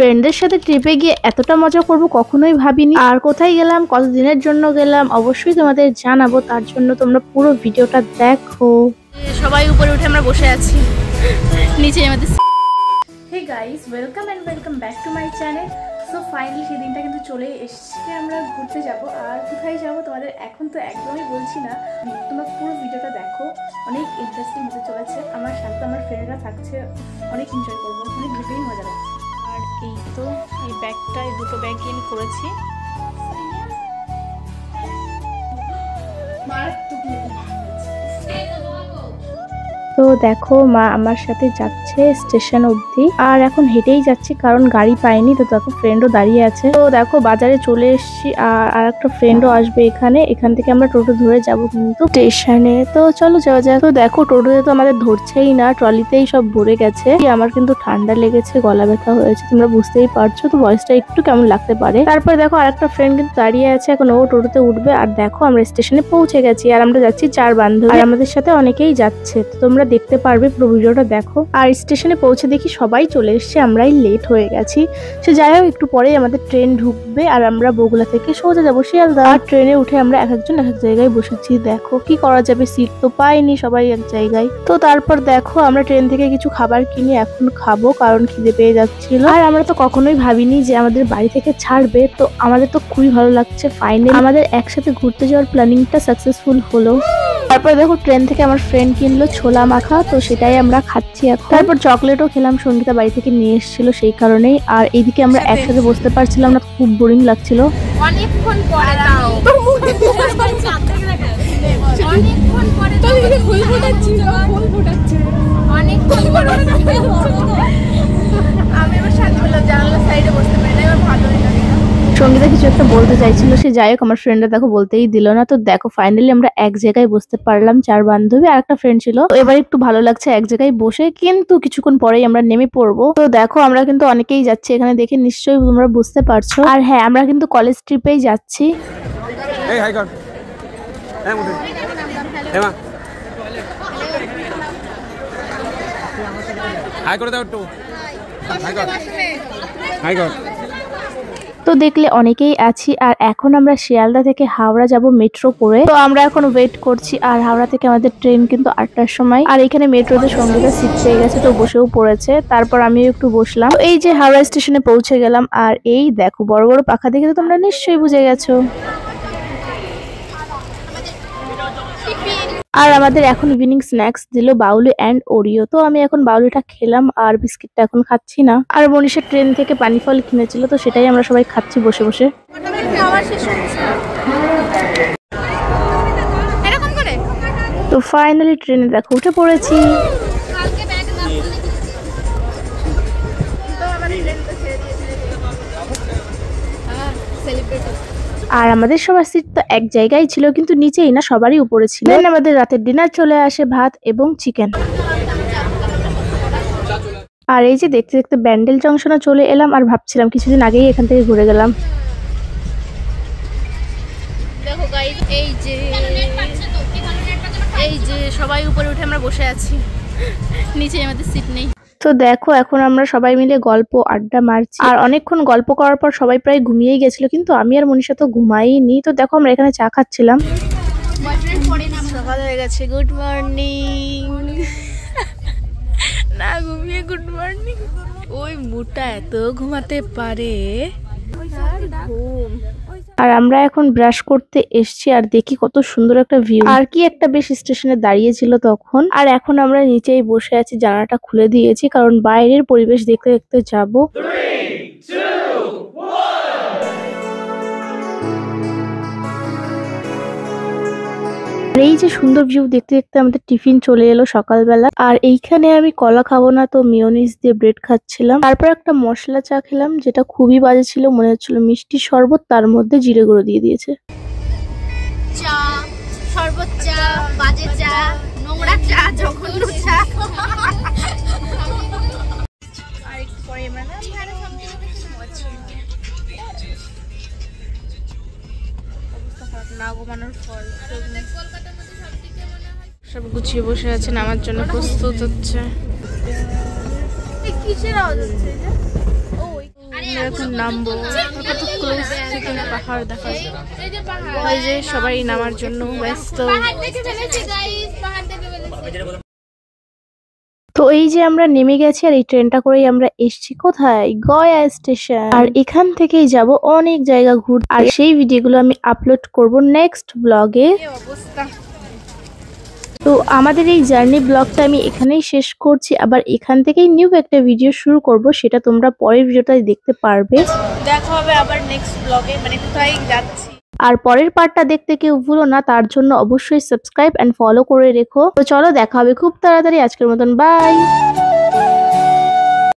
ফ্রেন্ডদের সাথে ট্রিপে গিয়ে এতটা মজা করব কখনোই ভাবিনি। আর কোথায় গেলাম, কতদিনের জন্য গেলাম, অবশ্যই তোমাদের জানাবো। তার জন্য তোমরা পুরো ভিডিওটা দেখো। সবাই উপরে উঠে আমরা বসে আছি, নিচে আমাদের। Hey guys, welcome and welcome back to my channel. So finally সেই দিনটা কিন্তু চলে এসেছে, আমরা ঘুরতে যাব। আর কোথায় যাব তোমাদের এখন তো একদমই বলছি না, তোমরা পুরো ভিডিওটা দেখো, অনেক ইন্টারেস্টিং হতে চলেছে। আমার সাথে আমার ফ্রেন্ডরা থাকছে, অনেক এনজয় করবো, অনেক ভেবেই মজা লাগছে। আর এই তো এই ব্যাগটা, এই দুটো ব্যাগই আমি করেছি। তো দেখো মা আমার সাথে যাচ্ছে স্টেশন অবধি, আর এখন হেঁটেই যাচ্ছি কারণ গাড়ি পাইনি। তো দেখো ফ্রেন্ডও দাঁড়িয়ে আছে। তো দেখো বাজারে চলে এসেছি, আর একটা ফ্রেন্ডও আসবে এখান থেকে আমরা টোটো ধরে যাব কিন্তু স্টেশনে। তো চলো যাওয়া যাক। তো দেখো টোটোতে তো আমাদের ধরছেই না, ট্রলিতেই সব ভরে গেছে। আমার কিন্তু ঠান্ডা লেগেছে, গলা ব্যথা হয়েছে, তোমরা বুঝতেই পারছো। তো ভয়েসটা একটু কেমন লাগতে পারে। তারপর দেখো আরেকটা ফ্রেন্ড কিন্তু দাঁড়িয়ে আছে, এখন ও টোটোতে উঠবে। আর দেখো আমরা স্টেশনে পৌঁছে গেছি, আর আমরা যাচ্ছি 4 বান্ধবী, আর আমাদের সাথে অনেকেই যাচ্ছে। তো তোমরা দেখতে পারবে, পুরো ভিডিওটা দেখো। আর স্টেশনে পৌঁছে দেখি সবাই চলে এসেছে, আমরাই লেট হয়ে গেছি। সে যাই হোক, একটু পরেই আমাদের ট্রেন ঢুকবে, আর আমরা বগুড়া থেকে সোজা যাবো শিয়ালদা। আর ট্রেনে উঠে আমরা এক একজন এক এক জায়গায় বসেছি। দেখো কি করা যাবে, সিট তো পাইনি, সবাই এক জায়গায়। তো তারপর দেখো আমরা ট্রেন থেকে কিছু খাবার কিনে এখন খাবো, কারণ খিদে পেয়ে যাচ্ছিল। আর আমরা তো কখনোই ভাবিনি যে আমাদের বাড়ি থেকে ছাড়বে। তো আমাদের তো খুবই ভালো লাগছে, ফাইনালি আমাদের একসাথে ঘুরতে যাওয়ার প্ল্যানিংটা সাকসেসফুল হলো। তারপর দেখো ট্রেন থেকে আমার ফ্রেন্ড কিনলো ছোলা মাখা, তো সেটাই আমরা খাচ্ছি এখন। তারপর চকলেটও খেলাম, সঙ্গীতা বাড়ি থেকে নিয়ে এসেছিল সেই কারণেই। আর এইদিকে আমরা একসাথে বসতে পারছিলাম না, খুব বোরিং লাগছিল। অনেকক্ষণ পরে তাও অনেকক্ষণ পরে তো ফুল ফোটাচ্ছিল, ফুল ফোটাচ্ছে অনেকক্ষণ পরে। আমি এবার সাথে বললাম জানালার সাইডে বসতে পারি না, এবার ভালোই লাগে। সঙ্গীতা কিছু একটা বলতে চাইছিল, সে যাই হোক আমার ফ্রেন্ডরা দেখো বলতেই দিল না। তো দেখো ফাইনালি আমরা এক জায়গায় বসতে পারলাম, 4 বান্ধবী আর একটা ফ্রেন্ড ছিল। এবার একটু ভালো লাগছে এক জায়গায় বসে, কিন্তু কিছুক্ষণ পরেই আমরা নেমে পড়বো। তো দেখো আমরা কিন্তু অনেকেই যাচ্ছি এখানে, দেখে নিশ্চয়ই তোমরা বুঝতে পারছো। আর হ্যাঁ, আমরা কিন্তু কলেজ ট্রিপেই যাচ্ছি। তো দেখলে অনেকেই আছি। আর এখন আমরা শিয়ালদা থেকে হাওড়া যাব মেট্রো করে। তো আমরা এখন ওয়েট করছি, আর হাওড়া থেকে আমাদের ট্রেন কিন্তু 8টার সময়। আর এখানে মেট্রোতে সঙ্গীতা সিট পেয়ে গেছে, তো বসেও পড়েছে। তারপর আমিও একটু বসলাম। এই যে হাওড়া স্টেশনে পৌঁছে গেলাম, আর এই দেখো বড় বড় পাখা দেখে তো তোমরা নিশ্চয়ই বুঝে গেছো। আর আমাদের এখন ইভিনিং স্ন্যাক্স দিল বাউলি অ্যান্ড ওরিও। তো আমি এখন বাউলিটা খেলাম, আর বিস্কিটটা এখন খাচ্ছি না। আর মনীষা ট্রেন থেকে পানি ফল কিনেছিল, তো সেটাই আমরা সবাই খাচ্ছি বসে বসে। তো ফাইনালি ট্রেনে দেখো উঠে পড়েছি। আর আমাদের সবার সিট তো এক জায়গায় ছিল, কিন্তু নিচেই না, সবারই উপরে ছিল। আমাদের রাতের ডিনার চলে আসে, ভাত এবং চিকেন। আর এই যে দেখতে দেখতে ব্যান্ডেল জংশনে চলে এলাম, আর ভাবছিলাম কিছুদিন আগেই এখান থেকে ঘুরে গেলাম। দেখো গাইস, এই যে সবাই উপরে উঠে আমরা বসে আছি, নিচে আমাদের সিট নেই। তো দেখো এখন আমরা সবাই মিলে গল্প আড্ডা মারছি। আর অনেকক্ষণ গল্প করার পর সবাই প্রায় ঘুমিয়েই গেছিল, কিন্তু আমি আর মনীষা তো ঘুমাইনি। তো দেখো আমরা এখানে চা খাচ্ছিলাম। সকাল হয়ে গেছে, গুড মর্নিং। না ঘুমিয়ে গুড মর্নিং, ওই মুটা এত ঘুমাতে পারে। আর আমরা এখন ব্রাশ করতে এসছি, আর দেখি কত সুন্দর একটা ভিউ। আর কি একটা বেশ স্টেশনে দাঁড়িয়েছিল তখন। আর এখন আমরা নিচেই বসে আছি, জানালাটা খুলে দিয়েছি কারণ বাইরের পরিবেশ দেখতে দেখতে যাব। এই যে সুন্দর ভিউ দেখতে দেখতে আমাদের টিফিন চলে এলো সকালবেলা। আর এইখানে আমি কলা খাবো না, তো মিওনিজ দিয়ে ব্রেড খাচ্ছিলাম। তারপর একটা মশলা চা খেলাম, যেটা খুবই বাজে ছিল, মনে হচ্ছিল মিষ্টি শরবত, তার মধ্যে জিরে গুঁড়ো দিয়ে দিয়েছে। চা, শরবত চা, বাজে চা, নোংরা চা, জঘন্য চা। আর একটু পরে না ঘুমানোর ফল। সব গুছিয়ে বসে আছেন, আমার জন্য প্রস্তুত হচ্ছে। কিসের আওয়াজ হচ্ছে? এখন নামবো। কত ক্লোজ থেকে পাহাড় দেখা যায়। ওই যে সবাই নামার জন্য ব্যস্ত। তো এই যে আমরা নেমে গেছি আর এই ট্রেনটা করেই আমরা এসেছি কোথায়, গয়া স্টেশন। আর এখান থেকেই যাব অনেক জায়গা ঘুরতে। আর সেই ভিডিওগুলো আমি আপলোড করব নেক্সট ব্লগে। তো আমাদের এই জার্নি ব্লগটা আমি এখানেই শেষ করছি। আবার এখান থেকেই নিউ একটা ভিডিও শুরু করব, সেটা তোমরা পরের ভিডিওটাই দেখতে পারবে। দেখা হবে আবার নেক্সট ব্লগে, মানে কোথায় যাচ্ছি। আর পরের পার্টটা দেখতে কেউ ভুলো না, তার জন্য অবশ্যই সাবস্ক্রাইব এন্ড ফলো করে রেখো। তো চলো দেখা হবে খুব তাড়াতাড়ি। আজকের মতন বাই।